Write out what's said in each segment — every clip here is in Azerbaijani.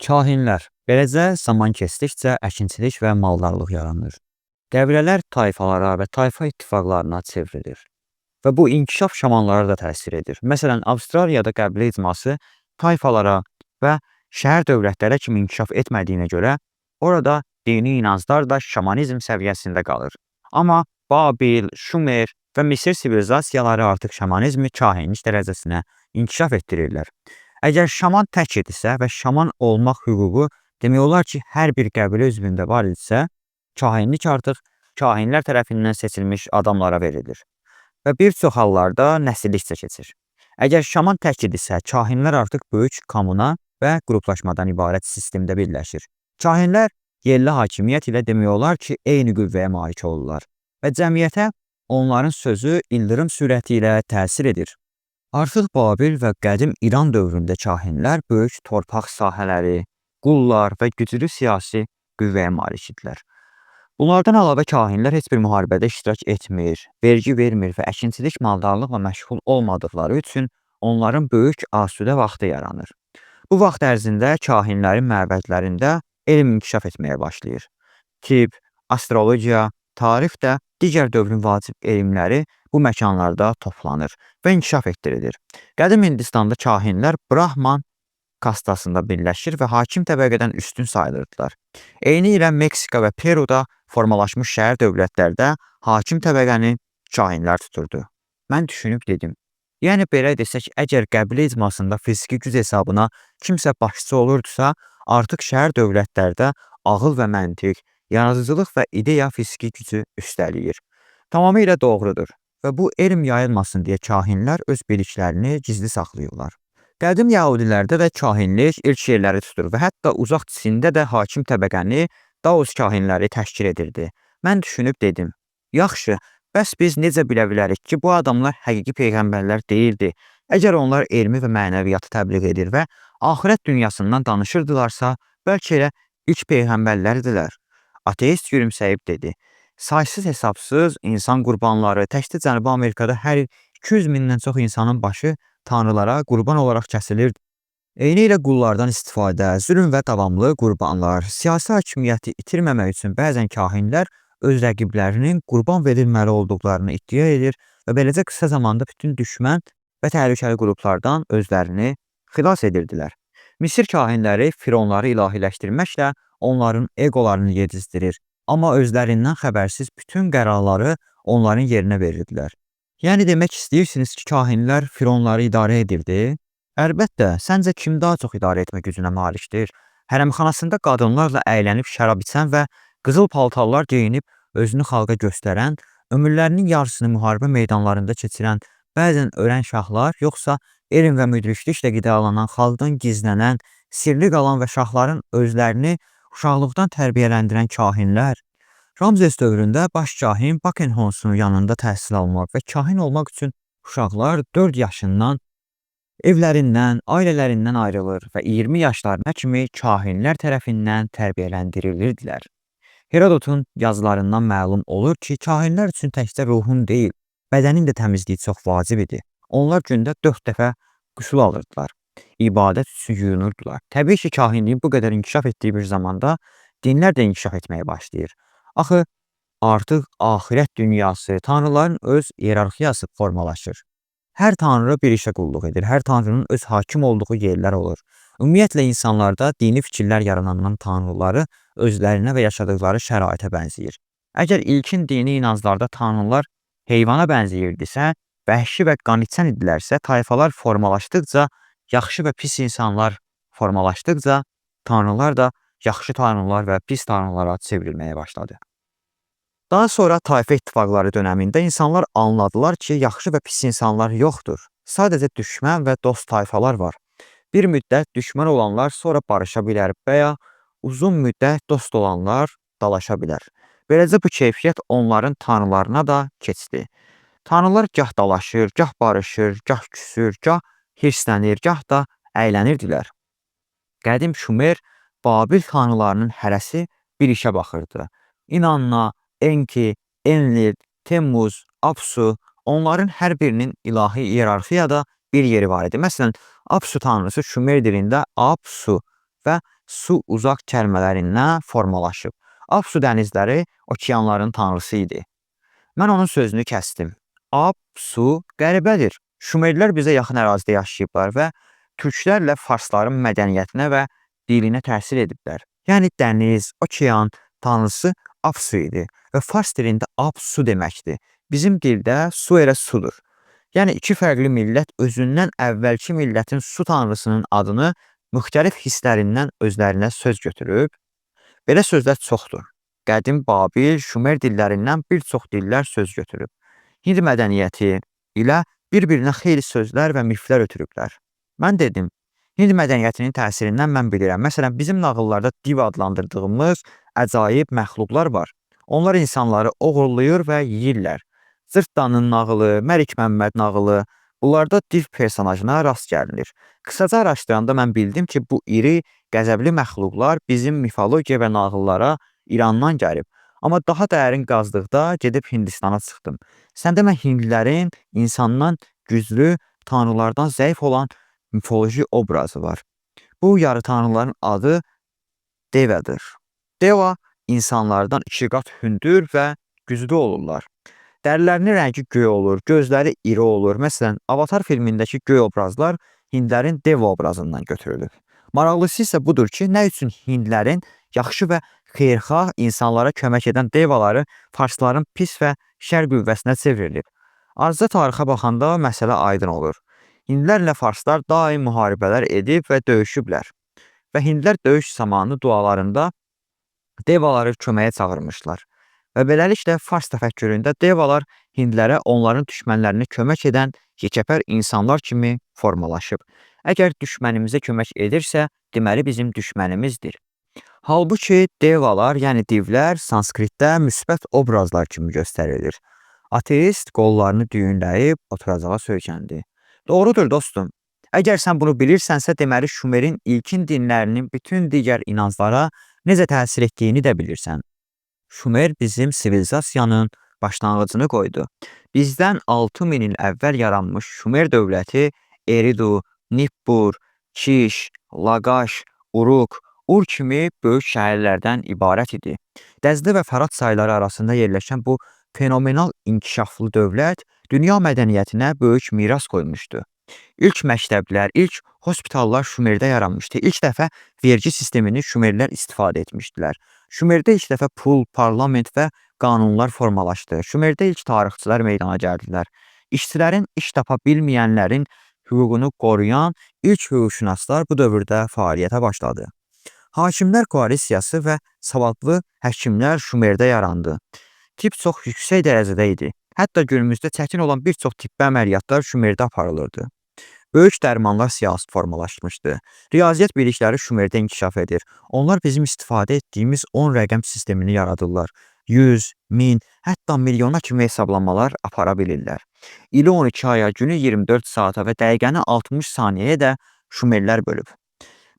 Kahinlər. Beləcə zaman keçdikcə əkinçilik və maldarlıq yaranır. Qəbilələr tayfalara və tayfa ittifaqlarına çevrilir və bu inkişaf şamanlara da təsir edir. Məsələn, Avstraliyada qəbilə icması tayfalara və şəhər dövlətlərə kimi inkişaf etmədiyinə görə orada dini inanclar da şamanizm səviyyəsində qalır. Amma Babil, Şumer və Misir sivilizasiyaları artıq şamanizmi kahinlik dərəcəsinə inkişaf etdirirlər. Əgər şaman tək idisə və şaman olmaq hüququ demək olar ki, hər bir qəbilə üzvündə var idisə, kahinlik artıq kahinlər tərəfindən seçilmiş adamlara verilir və bir çox hallarda nəsillikcə keçir. Əgər şaman tək idisə, kahinlər artıq böyük kommuna və qruplaşmadan ibarət sistemdə birləşir. Kahinlər yerli hakimiyyət ilə demək olar ki, eyni qüvvəyə malik olurlar və cəmiyyətə onların sözü ildırım sürəti ilə təsir edir. Artıq Babil və qədim İran dövründə kahinlər böyük torpaq sahələri, qullar və güclü siyasi qüvvəyə malik idilər. Bunlardan əlavə kahinlər heç bir müharibədə iştirak etmir, vergi vermir və əkinçilik maldarlıqla məşğul olmadıqları üçün onların böyük asudə vaxtı yaranır. Bu vaxt ərzində kahinlərin məbədlərində elm inkişaf etməyə başlayır. Tibb, astrologiya, tarix də digər dövrün vacib elmləri bu məkanlarda toplanır və inkişaf etdirilir. Qədim Hindistanda kahinlər Brahman kastasında birləşir və hakim təbəqədən üstün sayılırdılar. Eyni ilə Meksika və Peruda formalaşmış şəhər dövlətlərdə hakim təbəqəni kahinlər tuturdu. Mən düşünüb dedim, yəni belə desək, əgər qəbilə icmasında fiziki güc hesabına kimsə başçı olurdusa, artıq şəhər dövlətlərdə ağıl və məntiq, yaradıcılıq və ideya fiziki gücü üstələyir. Tamamilə doğrudur və bu elm yayılmasın deyə kahinlər öz biliklərini gizli saxlayırlar. Qədim Yəhudilərdə də kahinlik ilk yerləri tutur və hətta uzaq Çində də hakim təbəqəni Daos kahinləri təşkil edirdi. Mən düşünüb dedim, yaxşı, bəs biz necə bilə bilərik ki, bu adamlar həqiqi peyğəmbərlər deyildi? Əgər onlar elmi və mənəviyyatı təbliğ edir və axirət dünyasından danışırdılarsa, bəlkə elə ilk peyğəmbərlərdilər. Ateist gülümsəyib dedi, saysız hesabsız insan qurbanları təkcə Cənubi Amerikada hər il 200 mindən çox insanın başı tanrılara qurban olaraq kəsilirdi. Eyni ilə qullardan istifadə, zülm və davamlı qurbanlar, siyasi hakimiyyəti itirməmək üçün bəzən kahinlər öz rəqiblərinin qurban verilməli olduqlarını iddia edir və beləcə qısa zamanda bütün düşmən və təhlükəli qruplardan özlərini xilas edirdilər. Misir kahinləri fironları ilahiləşdirməklə onların egolarını yedizdirir, amma özlərindən xəbərsiz bütün qərarları onların yerinə verirdilər. Yəni demək istəyirsiniz ki, kahinlər fironları idarə edirdi? Əlbəttə, səncə kim daha çox idarə etmə gücünə malikdir? Hərəmxanasında qadınlarla əylənib şərab içən və qızıl paltarlar geyinib özünü xalqa göstərən, ömürlərinin yarısını müharibə meydanlarında keçirən, bəzən ölən şahlar, yoxsa elm və müdrikliklə qidalanan, xalqdan gizlənən, sirli qalan və şahların özlərini uşaqlıqdan tərbiyələndirən kahinlər? Ramzes dövründə baş kahin Bakenhonsun yanında təhsil almaq və kahin olmaq üçün uşaqlar 4 yaşından evlərindən, ailələrindən ayrılır və 20 yaşlarına kimi kahinlər tərəfindən tərbiyələndirilirdilər. Herodotun yazılarından məlum olur ki, kahinlər üçün təkcə ruhun deyil, bədənin də təmizliyi çox vacib idi. Onlar gündə 4 dəfə qüsul alırdılar, ibadət üçün yuyunurdular. Təbii ki, kahinliyin bu qədər inkişaf etdiyi bir zamanda dinlər də inkişaf etməyə başlayır. Axı, artıq axirət dünyası, tanrıların öz iyerarxiyası formalaşır. Hər tanrı bir işə qulluq edir, hər tanrının öz hakim olduğu yerlər olur. Ümumiyyətlə, insanlarda dini fikirlər yaranandan tanrıları özlərinə və yaşadıqları şəraitə bənzəyir. Əgər ilkin dini inanclarda tanrılar heyvana bənzəyirdisə, vəhşi və qaniçən idilərsə, tayfalar formalaşdıqca, yaxşı və pis insanlar formalaşdıqca, tanrılar da yaxşı tanrılar və pis tanrılara çevrilməyə başladı. Daha sonra tayfa ittifaqları dönəmində insanlar anladılar ki, yaxşı və pis insanlar yoxdur. Sadəcə düşmən və dost tayfalar var. Bir müddət düşmən olanlar sonra barışa bilər və ya uzun müddət dost olanlar dalaşa bilər. Beləcə bu keyfiyyət onların tanrılarına da keçdi. Tanrılar gah dalaşır, gah barışır, gah küsür, gah hirslənir, gah da əylənirdilər. Qədim Şumer, Babil tanrılarının hərəsi bir işə baxırdı. İnanna, Enki, Enlil, Temmuz, Apsu, onların hər birinin ilahi iyerarxiyada bir yeri var idi. Məsələn, Apsu tanrısı Şumer dilində Apsu və su uzaq kəlmələrindən formalaşıb. Ab-su dənizləri okeanların tanrısı idi. Mən onun sözünü kəsdim. Ab, su qəribədir. Şumerlər bizə yaxın ərazidə yaşayıblar və türklərlə farsların mədəniyyətinə və dilinə təsir ediblər. Yəni dəniz, okean tanrısı Apsu idi və fars dilində Apsu deməkdir. Bizim dildə su elə sudur. Yəni iki fərqli millət özündən əvvəlki millətin su tanrısının adını müxtəlif hisslərindən özlərinə söz götürüb. Belə sözlər çoxdur. Qədim Babil, Şumer dillərindən bir çox dillər söz götürüb. Hind mədəniyyəti ilə bir-birinə xeyli sözlər və miflər ötürüblər. Mən dedim, Hind mədəniyyətinin təsirindən mən bilirəm. Məsələn, bizim nağıllarda div adlandırdığımız əcaib məxluqlar var. Onlar insanları oğurlayır və yeyirlər. Cırtdanın nağılı, Məlik Məmməd nağılı, bunlarda div personajına rast gəlinir. Qısaca araşdıranda mən bildim ki, bu iri, qəzəbli məxluqlar bizim mifologiya və nağıllara İrandan gəlib. Amma daha dərin qazdıqda gedib Hindistana çıxdım. Sən demə hindlilərin insandan güclü, tanrılardan zəif olan mifoloji obrazı var. Bu yarı tanrıların adı Devadır. Deva insanlardan 2 qat hündür və güclü olurlar. Dərilərinin rəngi göy olur, gözləri iri olur. Məsələn, Avatar filmindəki göy obrazlar hindlərin Deva obrazından götürülüb. Maraqlısı isə budur ki, nə üçün hindlərin yaxşı və xeyirxah insanlara kömək edən devaları farsların pis və şər qüvvəsinə çevrilib. Azca tarixə baxanda məsələ aydın olur. Hindlərlə farslar daim müharibələr edib və döyüşüblər. Və hindlər döyüş zamanı dualarında devaları köməyə çağırmışlar. Və beləliklə fars təfəkküründə devalar hindlərə onların düşmənlərinə kömək edən yekəpər insanlar kimi formalaşıb. Əgər düşmənimizə kömək edirsə, deməli bizim düşmənimizdir. Halbuki devalar, yəni divlər sanskritdə müsbət obrazlar kimi göstərilir. Ateist qollarını düyünləyib oturacağa söykəndi. Doğrudur dostum. Əgər sən bunu bilirsənsə, deməli Şumerin ilkin dinlərinin bütün digər inanclara necə təsir etdiyini də bilirsən. Şumer bizim sivilizasiyanın başlanğıcını qoydu. Bizdən 6000 il əvvəl yaranmış Şumer dövləti Eridu, Nippur, Kiş, Laqaş, Uruk, Ur kimi böyük şəhərlərdən ibarət idi. Dəzdə və Fərat çayları arasında yerləşən bu fenomenal inkişaflı dövlət dünya mədəniyyətinə böyük miras qoymuşdu. İlk məktəblər, ilk hospitallar Şumerdə yaranmışdı. İlk dəfə vergi sistemini Şumerlər istifadə etmişdilər. Şumerdə ilk dəfə pul, parlament və qanunlar formalaşdı. Şumerdə ilk tarixçilər meydana gəldilər. İşçilərin iş tapa bilməyənlərin hüququnu qoruyan ilk hüquqşünaslar bu dövrdə fəaliyyətə başladı. Hakimlər koalisiyası və savadlı həkimlər Şumerdə yarandı. Tibb çox yüksək dərəcədə idi. Hətta günümüzdə çətin olan bir çox tibbi əməliyyatlar Şumerdə aparılırdı. Böyük dərmanlar siyasət formalaşmışdı. Riyaziyyat bilikləri Şumerdə inkişaf edir. Onlar bizim istifadə etdiyimiz 10 rəqəm sistemini yaradırlar. 100, 1000, hətta milyona kimi hesablamalar apara bilirlər. İli 12 aya, günü 24 saata və dəqiqəni 60 saniyəyə də Şumerlər bölüb.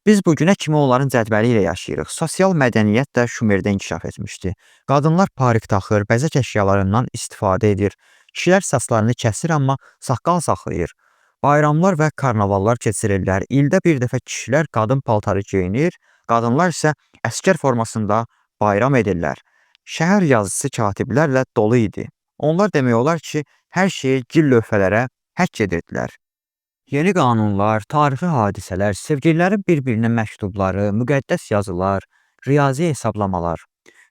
Biz bugünə kimi onların cədvəli ilə yaşayırıq. Sosial mədəniyyət də Şumerdə inkişaf etmişdi. Qadınlar parik taxır, bəzək əşyalarından istifadə edir. Kişilər saçlarını kəsir, amma saqqal saxlayır. Bayramlar və karnavallar keçirirlər. İldə bir dəfə kişilər qadın paltarı geyinir, qadınlar isə əskər formasında bayram edirlər. Şəhər yazısı katiblərlə dolu idi. Onlar demək olar ki, hər şeyi gil lövhələrə həkk edirdilər. Yeni qanunlar, tarixi hadisələr, sevgililərin bir-birinə məktubları, müqəddəs yazılar, riyazi hesablamalar.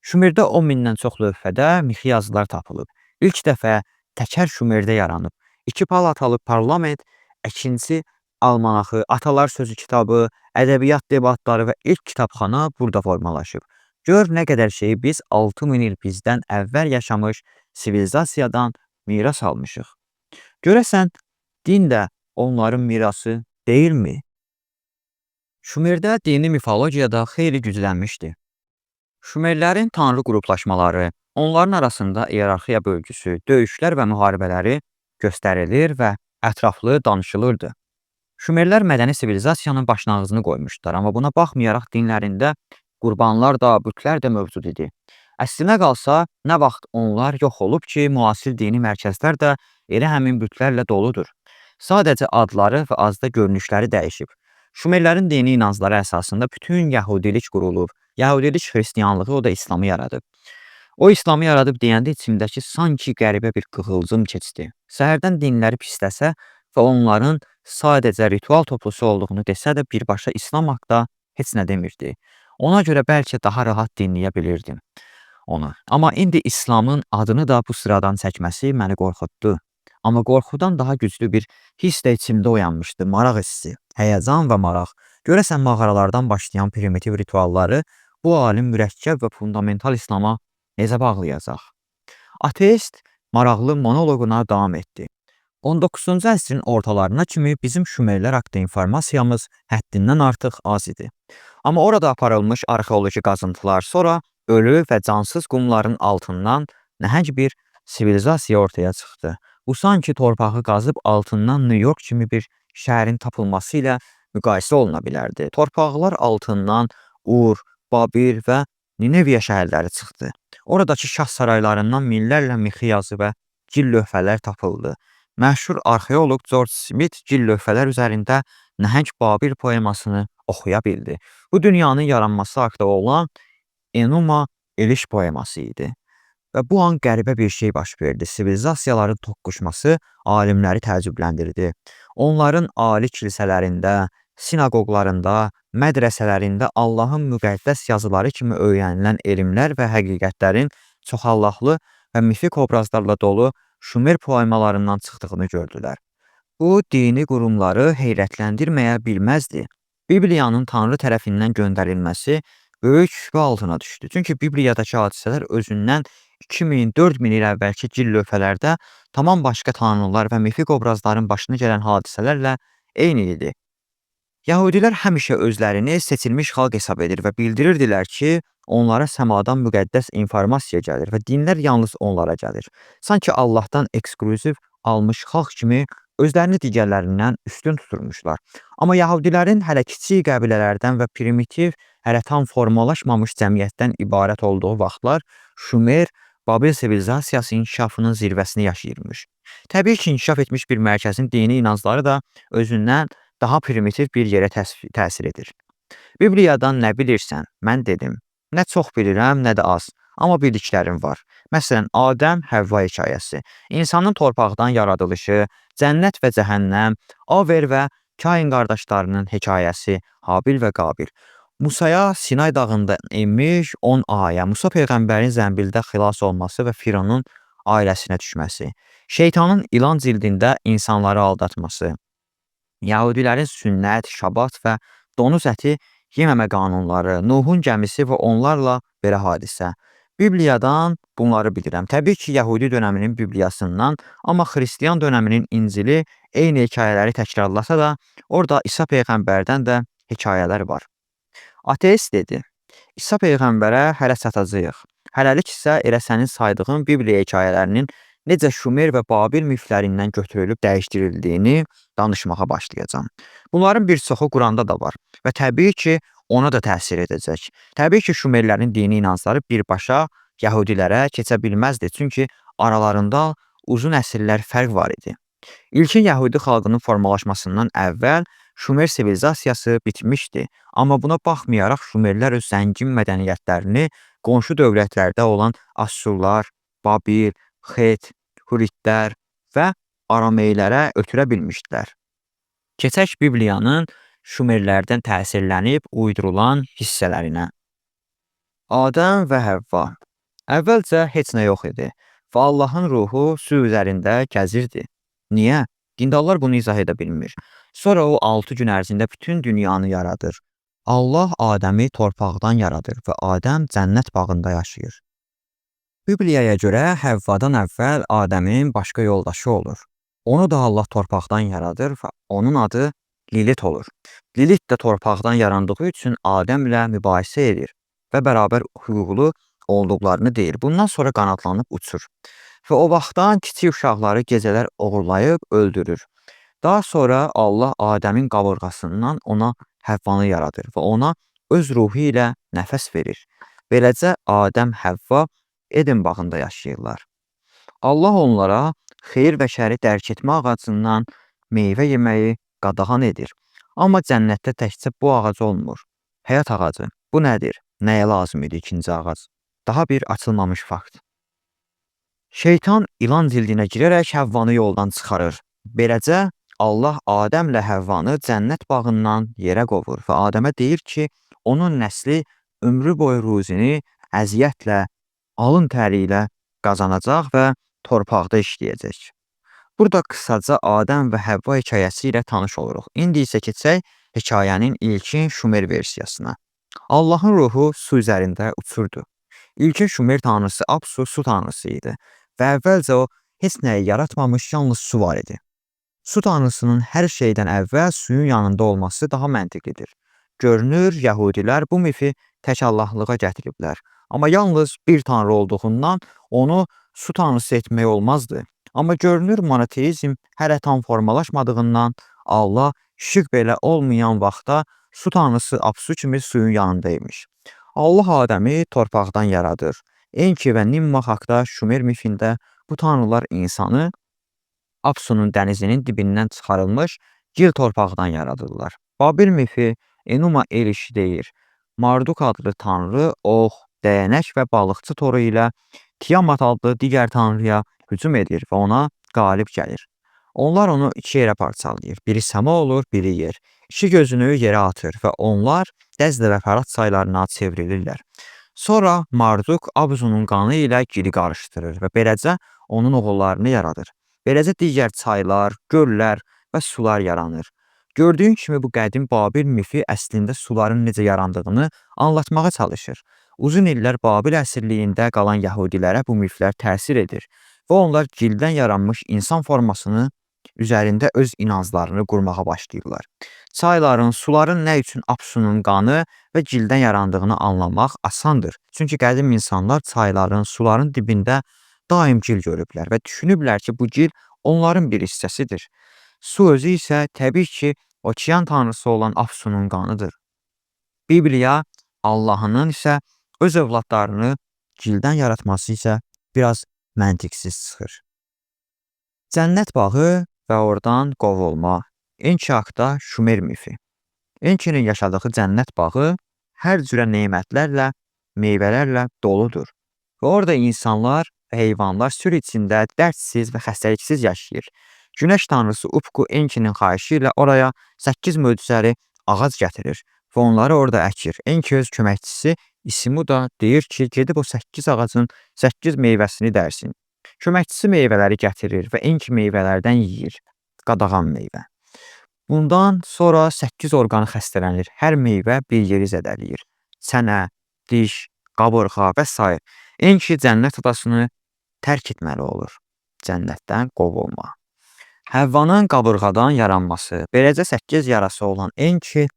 Şumerdə 10 mindən çox lövhədə mixi yazılar tapılıb. İlk dəfə təkər Şumerdə yaranıb. 2 palatalı parlament, ikinci almanaxı, atalar sözü kitabı, ədəbiyyat debatları və ilk kitabxana burada formalaşıb. Gör nə qədər şeyi biz 6000 il bizdən əvvəl yaşamış sivilizasiyadan miras almışıq. Görəsən, din də onların mirası deyilmi? Şumerdə dini mifologiyada xeyli güclənmişdi. Şumerlərin tanrı qruplaşmaları, onların arasında iyerarxiya bölgüsü, döyüşlər və müharibələri göstərilir və ətraflı danışılırdı. Şumerlər mədəni sivilizasiyanın başlanğıcını qoymuşlar, amma buna baxmayaraq dinlərində qurbanlar da, bütlər də mövcud idi. Əslinə qalsa, nə vaxt onlar yox olub ki, müasir dini mərkəzlər də elə həmin bütlərlə doludur. Sadəcə adları və azda görünüşləri dəyişib. Şumerlərin dini inancları əsasında bütün yəhudilik qurulub. Yəhudilik xristianlığı, o da İslamı yaradıb. O İslamı yaradıb deyəndə içimdəki sanki qəribə bir qığılcım keçdi. Səhərdən dinləri pisləsə və onların sadəcə ritual toplusu olduğunu desə də birbaşa İslam haqqında heç nə demirdi. Ona görə bəlkə daha rahat dinləyə bilirdim onu. Amma indi İslamın adını da bu sıradan çəkməsi məni qorxutdu. Amma qorxudan daha güclü bir hiss də içimdə oyanmışdı. Maraq hissi, həyəcan və maraq. Görəsən mağaralardan başlayan primitiv ritualları bu alim mürəkkəb və fundamental İslama necə bağlayacaq? Ateist maraqlı monoloquna davam etdi. 19-cu əsrin ortalarına kimi bizim Şumerlər haqqında informasiyamız həddindən artıq az idi. Amma orada aparılmış arxeoloji qazıntılar sonra ölü və cansız qumların altından nəhəng bir sivilizasiya ortaya çıxdı. Bu sanki torpağı qazıb altından New York kimi bir şəhərin tapılması ilə müqayisə oluna bilərdi. Torpaqlar altından Ur, Babil və Nineviya şəhərləri çıxdı. Oradakı şah saraylarından minlərlə mixi yazı və gil lövhələr tapıldı. Məşhur arxeoloq George Smith gil lövhələr üzərində nəhəng Babil poemasını oxuya bildi. Bu dünyanın yaranması haqqında olan Enuma Elish poeması idi. Və bu an qəribə bir şey baş verdi. Sivilizasiyaların toqquşması alimləri təəccübləndirdi. Onların ali kilsələrində, sinaqoqlarında, mədrəsələrində Allahın müqəddəs yazıları kimi öyrənilən elmlər və həqiqətlərin çoxallaqlı və mifik obrazlarla dolu Şumer poemalarından çıxdığını gördülər. Bu, dini qurumları heyrətləndirməyə bilməzdi. Bibliyanın Tanrı tərəfindən göndərilməsi böyük şübhə altına düşdü. Çünki Bibliyadakı hadisələr özündən 2000-4000 il əvvəlki gil lövhələrdə tamam başqa tanrılar və mifik obrazların başına gələn hadisələrlə eyni idi. Yəhudilər həmişə özlərini seçilmiş xalq hesab edir və bildirirdilər ki, onlara səmadan müqəddəs informasiya gəlir və dinlər yalnız onlara gəlir. Sanki Allahdan ekskluziv almış xalq kimi özlərini digərlərindən üstün tuturmuşlar. Amma Yəhudilərin hələ kiçik qəbilələrdən və primitiv, hələ tam formalaşmamış cəmiyyətdən ibarət olduğu vaxtlar Şumer, Babil sivilizasiyası inkişafının zirvəsini yaşayırmış. Təbii ki, inkişaf etmiş bir mərkəzin dini inancları da özündən daha primitiv bir yerə təsir edir. Bibliyadan nə bilirsən? Mən dedim. Nə çox bilirəm, nə də az. Amma bildiklərim var. Məsələn, Adəm-Həvva hekayəsi, insanın torpaqdan yaradılışı, cənnət və cəhənnəm, Aver və Kain qardaşlarının hekayəsi, Habil və Qabil. Musaya Sinay dağında enmiş 10 ayə, Musa peyğəmbərin zənbildə xilas olması və Fironun ailəsinə düşməsi, şeytanın ilan cildində insanları aldatması, Yəhudilərin sünnət, şabat və donuz əti yeməmə qanunları, Nuhun gəmisi və onlarla belə hadisə. Bibliyadan bunları bilirəm. Təbii ki, Yəhudi dönəminin Bibliyasından, amma Xristiyan dönəminin İncili eyni hekayələri təkrarlasa da, orada İsa peyğəmbərdən də hekayələr var. Ateist dedi, İsa peyğəmbərə hələ çatacağıq. Hələlik isə elə sənin saydığın Bibliya hekayələrinin necə Şumer və Babil miflərindən götürülüb dəyişdirildiyini danışmağa başlayacağam. Bunların bir çoxu Quranda da var və təbii ki, ona da təsir edəcək. Təbii ki, Şumerlərin dini inancları birbaşa Yəhudilərə keçə bilməzdi, çünki aralarında uzun əsrlər fərq var idi. İlkin Yəhudi xalqının formalaşmasından əvvəl Şumer sivilizasiyası bitmişdi, amma buna baxmayaraq Şumerlər öz zəngin mədəniyyətlərini qonşu dövlətlərdə olan Assurlar, Babil, Xet, Huritlər və Arameylərə ötürə bilmişdilər. Keçək Bibliyanın Şumerlərdən təsirlənib uydurulan hissələrinə. Adəm və Həvva. Əvvəlcə heç nə yox idi və Allahın ruhu su üzərində gəzirdi. Niyə? Dindarlar bunu izah edə bilmir. Sonra o 6 gün ərzində bütün dünyanı yaradır. Allah Adəmi torpaqdan yaradır və Adəm cənnət bağında yaşayır. Bibliyaya görə Həvvadan əvvəl Adəmin başqa yoldaşı olur. Onu da Allah torpaqdan yaradır və onun adı Lilit olur. Lilit də torpaqdan yarandığı üçün Adəmlə mübahisə edir və bərabər hüquqlu olduqlarını deyir. Bundan sonra qanadlanıb uçur və o vaxtdan kiçik uşaqları gecələr oğurlayıb öldürür. Daha sonra Allah Adəmin qabırğasından ona Həvvanı yaradır və ona öz ruhu ilə nəfəs verir. Beləcə Adəm, Həvva Eden bağında yaşayırlar. Allah onlara xeyir və şəri dərk etmə ağacından meyvə yeməyi qadağan edir. Amma cənnətdə təkcə bu ağac olmur. Həyat ağacı. Bu nədir? Nəyə lazım idi ikinci ağac? Daha bir açılmamış fakt. Şeytan ilan cildinə girərək Həvvanı yoldan çıxarır. Beləcə Allah Adəmlə Həvvanı cənnət bağından yerə qovur və Adəmə deyir ki, onun nəsli ömrü boyu ruzini əziyyətlə, alın təri ilə qazanacaq və torpaqda işləyəcək. Burada qısaca Adəm və Həvva hekayəsi ilə tanış oluruq. İndi isə keçək hekayənin ilkin Şumer versiyasına. Allahın ruhu su üzərində uçurdu. İlkin Şumer tanrısı Apsu su tanrısı idi və əvvəlcə o heç nəyi yaratmamış, yalnız su var idi. Su tanrısının hər şeydən əvvəl suyun yanında olması daha məntiqlidir. Görünür, Yəhudilər bu mifi tək Allahlığa gətiriblər. Amma yalnız bir tanrı olduğundan onu su tanrısı etmək olmazdı. Amma görünür, monoteizm hələ tam formalaşmadığından Allah işıq belə olmayan vaxtda su tanrısı Apsu kimi suyun yanındaymış. Allah Adəmi torpaqdan yaradır. Enki və Nimma haqda Şumer mifində bu tanrılar insanı Apsunun dənizinin dibindən çıxarılmış gil torpaqdan yaradırlar. Babil mifi Enuma el işi deyir. Marduk adlı tanrı ox, dəyənək və balıqçı toru ilə Tiamat adlı digər tanrıya hücum edir və ona qalib gəlir. Onlar onu iki yerə parçalayır. Biri səma olur, biri yer. İki gözünü yerə atır və onlar Dəzlə və Fərat çaylarına çevrilirlər. Sonra Marduk Abzunun qanı ilə gili qarışdırır və beləcə onun oğullarını yaradır. Beləcə digər çaylar, göllər və sular yaranır. Gördüyün kimi bu qədim Babil mifi əslində suların necə yarandığını anlatmağa çalışır. Uzun illər Babil əsirliyində qalan yəhudilərə bu miflər təsir edir və onlar gildən yaranmış insan formasını üzərində öz inanclarını qurmağa başlayırlar. Çayların, suların nə üçün Apsunun qanı və gildən yarandığını anlamaq asandır. Çünki qədim insanlar çayların, suların dibində daim gil görüblər və düşünüblər ki, bu gil onların bir hissəsidir. Su özü isə təbii ki, okean tanrısı olan Apsunun qanıdır. Bibliya Allahının isə öz övladlarını gildən yaratması isə biraz məntiqsiz çıxır. Cənnət bağı və oradan qovulma. Enki haqda Şumer mifi. Enkinin yaşadığı cənnət bağı hər cürə nemətlərlə, meyvələrlə doludur. Və orada insanlar və heyvanlar sürü içində dərdsiz və xəstəliksiz yaşayır. Günəş tanrısı Upku Enkinin xahişi ilə oraya 8 möcüzəli ağac gətirir və onları orada əkir. Enki öz köməkçisi İsimu da deyir ki, gedib o 8 ağacın 8 meyvəsini dərsin. Köməkçisi meyvələri gətirir və Enki meyvələrdən yeyir. Qadağan meyvə. Bundan sonra 8 orqanı xəstələnir. Hər meyvə bir yeri zədələyir. Çənə, diş, qabırğa və s. Enki cənnət adasını tərk etməli olur. Cənnətdən qovulma. Həvvanın qabırğadan yaranması. Beləcə 8 yarası olan Enki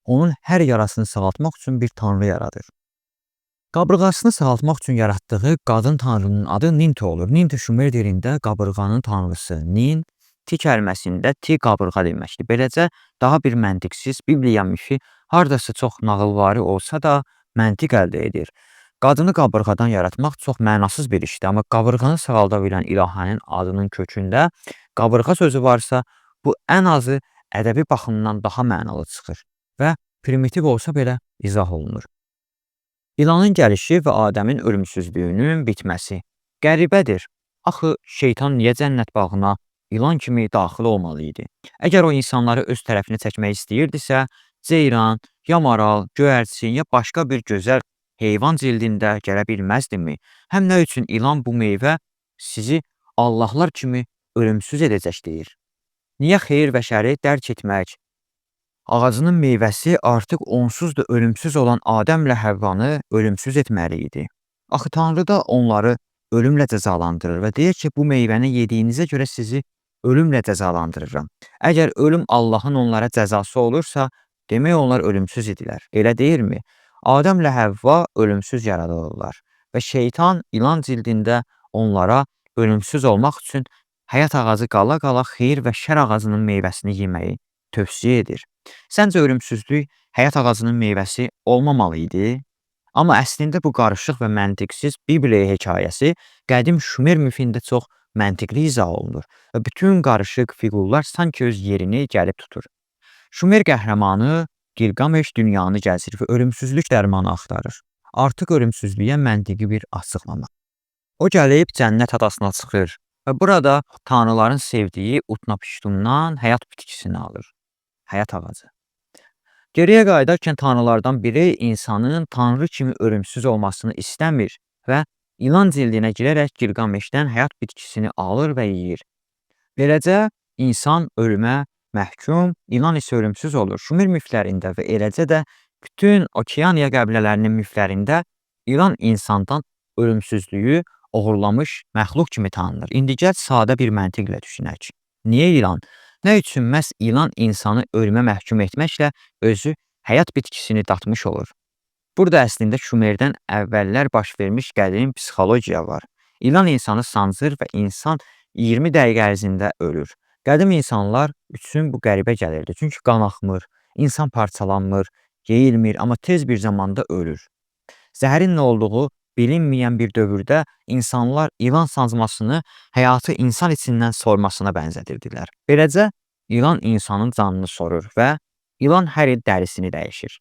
onun hər yarasını sağaltmaq üçün bir tanrı yaradır. Qabırğasını sağaltmaq üçün yaratdığı qadın tanrının adı Ninti olur. Ninti Şumer dilində qabırğanın tanrısı. Nin, ti kəlməsində ti qabırğa deməkdir. Beləcə daha bir məntiqsiz Bibliya mifi hardasa çox nağılvari olsa da məntiq əldə edir. Qadını qabırğadan yaratmaq çox mənasız bir işdir, amma qabırğanı sağalda bilən ilahənin adının kökündə qabırğa sözü varsa, bu ən azı ədəbi baxımdan daha mənalı çıxır və primitiv olsa belə izah olunur. İlanın gəlişi və Adəmin ölümsüzlüyünün bitməsi. Qəribədir. Axı şeytan niyə cənnət bağına ilan kimi daxil olmalı idi? Əgər o insanları öz tərəfinə çəkmək istəyirdisə, ceyran, ya maral, göyərçin, ya başqa bir gözəl heyvan cildində gələ bilməzdimi? Həm nə üçün ilan bu meyvə sizi Allahlar kimi ölümsüz edəcək deyir? Niyə xeyir və şəri dərk etmək? Ağacının meyvəsi artıq onsuz da ölümsüz olan Adəmlə Həvvanı ölümsüz etməli idi. Axı Tanrı da onları ölümlə cəzalandırır və deyir ki, bu meyvəni yediyinizə görə sizi ölümlə cəzalandırıram. Əgər ölüm Allahın onlara cəzası olursa, demək onlar ölümsüz idilər. Elə deyilmi? Adəmlə Həvva ölümsüz yaradılırlar və şeytan ilan cildində onlara ölümsüz olmaq üçün həyat ağacı qala-qala xeyir və şər ağacının meyvəsini yeməyi tövsiyə edir. Səncə ölümsüzlük həyat ağacının meyvəsi olmamalı idi? Amma əslində bu qarışıq və məntiqsiz Bibliya hekayəsi qədim Şumer mifində çox məntiqli izah olunur və bütün qarışıq fiqurlar sanki öz yerini gəlib tutur. Şumer qəhrəmanı Gilgameş dünyanı gəzir və ölümsüzlük dərmanı axtarır. Artıq ölümsüzlüyə məntiqi bir açıqlama. O gəlib cənnət adasına çıxır və burada tanrıların sevdiyi Utnapiştundan həyat bitkisini alır. Həyat ağacı. Geriyə qayıdarkən tanrılardan biri insanın tanrı kimi ölümsüz olmasını istəmir və ilan cildinə girərək Gilgameşdən həyat bitkisini alır və yeyir. Beləcə insan ölümə məhkum, ilan isə ölümsüz olur. Şumer miflərində və eləcə də bütün Okeaniya qəbilələrinin miflərində ilan insandan ölümsüzlüyü oğurlamış məxluq kimi tanınır. İndi gəl sadə bir məntiqlə düşünək. Niyə ilan? Nə üçün məhz ilan insanı ölümə məhkum etməklə özü həyat bitkisini datmış olur? Burada əslində Şumerdən əvvəllər baş vermiş qədim psixologiya var. İlan insanı sancır və insan 20 dəqiqə ərzində ölür. Qədim insanlar üçün bu qəribə gəlirdi. Çünki qan axmır, insan parçalanmır, yeyilmir, amma tez bir zamanda ölür. Zəhərin nə olduğu bilinməyən bir dövrdə insanlar ilan sancmasını həyatı insan içindən sormasına bənzədirdilər. Beləcə, ilan insanın canını sorur və ilan hər il dərisini dəyişir.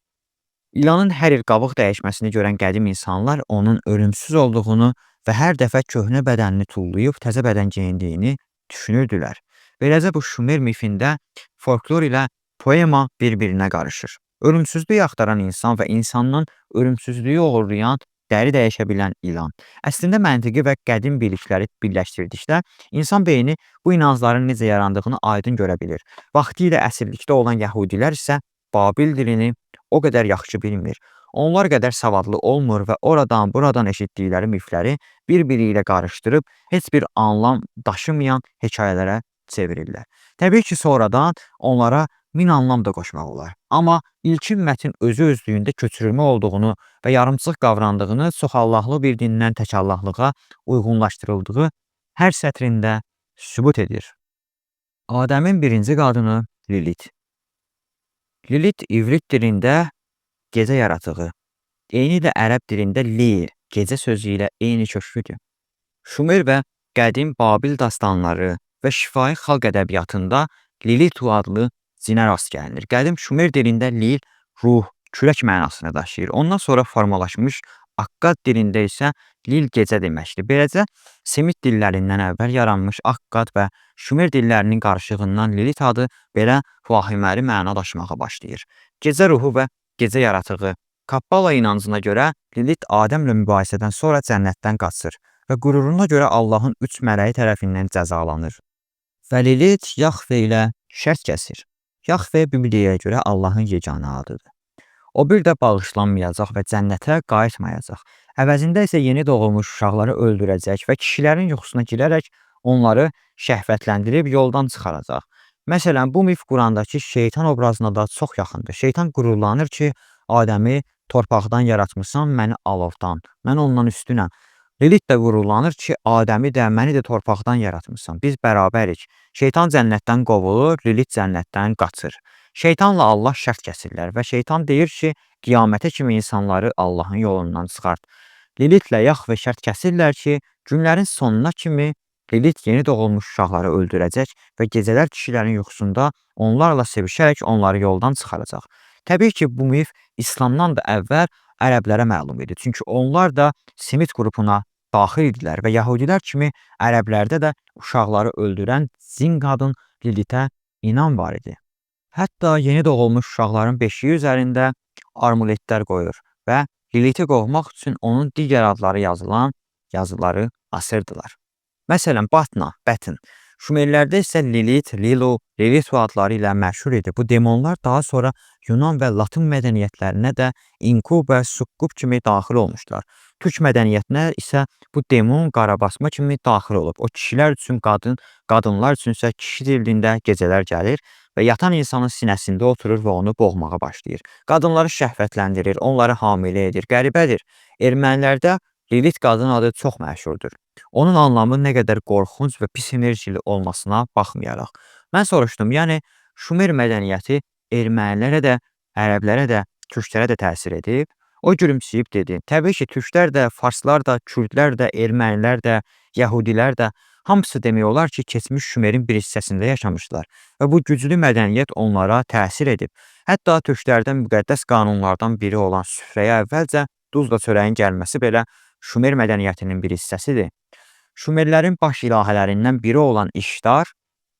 İlanın hər il qabıq dəyişməsini görən qədim insanlar onun ölümsüz olduğunu və hər dəfə köhnə bədənini tullayıb təzə bədən geyindiyini düşünürdülər. Beləcə bu Şumer mifində folklor ilə poema bir-birinə qarışır. Ölümsüzlüyü axtaran insan və insandan ölümsüzlüyü oğurlayan, dəri dəyişə bilən ilan. Əslində məntiqi və qədim bilikləri birləşdirdikdə insan beyni bu inancların necə yarandığını aydın görə bilir. Vaxtilə əsirlikdə olan yəhudilər isə Babil dilini o qədər yaxşı bilmir. Onlar qədər savadlı olmur və oradan buradan eşitdikləri mifləri bir-biri ilə qarışdırıb heç bir anlam daşımayan hekayələrə çevirirlər. Təbii ki, sonradan onlara min anlam da qoşmaq olar. Amma ilkin mətn özü-özlüyündə köçürülmə olduğunu və yarımçıq qavrandığını çoxallahlı bir dindən təkallahlığa uyğunlaşdırıldığı hər sətrində sübut edir. Adəmin birinci qadını Lilit. Lilit ivrit dilində gecə yaratığı, eyni də ərəb dilində Leyl, gecə sözü ilə eyni kökdür. Şumer və qədim Babil dastanları və şifahi xalq ədəbiyyatında Lilitu adlı cinə rast gəlinir. Qədim Şumer dilində Lil ruh, külək mənasını daşıyır. Ondan sonra formalaşmış Akkad dilində isə Lil gecə deməkdir. Beləcə Semit dillərindən əvvəl yaranmış Akkad və Şumer dillərinin qarışığından Lilit adı belə vahiməli məna daşımağa başlayır. Gecə ruhu və gecə yaratığı. Kabbala inancına görə Lilit Adəmlə mübahisədən sonra cənnətdən qaçır və qüruruna görə Allahın 3 mələyi tərəfindən cəzalanır. Və Lilit Yaxve ilə şərt kəsir. Yaxve Bibliyaya görə Allahın yeganə adıdır. O bir də bağışlanmayacaq və cənnətə qayıtmayacaq. Əvəzində isə yeni doğulmuş uşaqları öldürəcək və kişilərin yuxusuna girərək onları şəhvətləndirib yoldan çıxaracaq. Məsələn, bu mif Qurandakı şeytan obrazına da çox yaxındır. Şeytan qürurlanır ki, Adəmi torpaqdan yaratmışsan, məni alovdan, mən ondan üstünəm. Lilit də qürurlanır ki, Adəmi də, məni də torpaqdan yaratmışsan, biz bərabərik. Şeytan cənnətdən qovulur, Lilit cənnətdən qaçır. Şeytanla Allah şərt kəsirlər və şeytan deyir ki, qiyamətə kimi insanları Allahın yolundan çıxart. Lilitlə Yaxve şərt kəsirlər ki, günlərin sonuna kimi Lilit yeni doğulmuş uşaqları öldürəcək və gecələr kişilərin yuxusunda onlarla sevişərək onları yoldan çıxaracaq. Təbii ki, bu mif İslamdan da əvvəl ərəblərə məlum idi. Çünki onlar da Semit qrupuna daxil idilər və yəhudilər kimi ərəblərdə də uşaqları öldürən cin qadın Lilitə inan var idi. Hətta yeni doğulmuş uşaqların beşiyi üzərində amuletlər qoyur və Liliti qovmaq üçün onun digər adları yazılan yazıları asırdılar. Məsələn, Batna, Bətn. Şumerlərdə isə Lilit, Lilu, Lilitu adları ilə məşhur idi. Bu demonlar daha sonra Yunan və Latın mədəniyyətlərinə də İnkub və Suqqub kimi daxil olmuşlar. Türk mədəniyyətinə isə bu demon qarabasma kimi daxil olub. O kişilər üçün qadın, qadınlar üçünsə kişi dilində gecələr gəlir və yatan insanın sinəsində oturur və onu boğmağa başlayır. Qadınları şəhvətləndirir, onları hamilə edir. Qəribədir. Ermənilərdə Lilit qadın adı çox məşhurdur. Onun anlamı nə qədər qorxunc və pis enerjili olmasına baxmayaraq. Mən soruşdum, yəni Şumer mədəniyyəti ermənilərə də, ərəblərə də, türklərə də təsir edib? O gülümsəyib dedi, təbii ki, türklər də, farslar da, kürdlər də, ermənilər də, yəhudilər də Hamısı demək olar ki, keçmiş Şumerin bir hissəsində yaşamışlar və bu güclü mədəniyyət onlara təsir edib. Hətta türklərdən müqəddəs qanunlardan biri olan süfrəyə əvvəlcə duzla çörəyin gəlməsi belə Şumer mədəniyyətinin bir hissəsidir. Şumerlərin baş ilahələrindən biri olan İştar,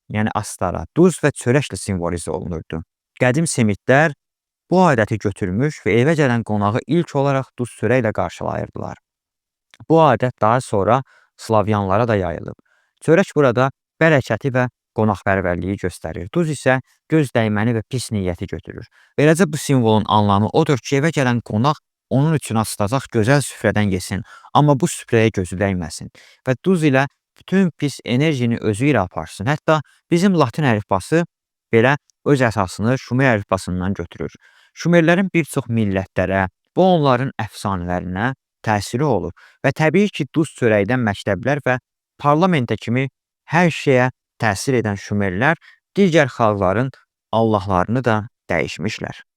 yəni Astara, duz və çörəklə simvolizə olunurdu. Qədim Semitlər bu adəti götürmüş və evə gələn qonağı ilk olaraq duz çörəklə qarşılayırdılar. Bu adət daha sonra Slavyanlara da yayılıb. Çörək burada bərəkəti və qonaqpərvərliyi göstərir. Duz isə göz dəyməni və pis niyyəti götürür. Beləcə bu simvolun anlamı odur ki, evə gələn qonaq onun üçün asılacaq gözəl süfrədən yesin, amma bu süfrəyə gözü dəyməsin və duz ilə bütün pis enerjini özü ilə aparsın. Hətta bizim Latin əlifbası belə öz əsasını Şumer əlifbasından götürür. Şumerlərin bir çox millətlərə, bu onların əfsanələrinə təsiri olub və təbii ki, duz çörəkdən məktəblər və parlamentə kimi hər şeyə təsir edən Şumerlər digər xalqların allahlarını da dəyişmişlər.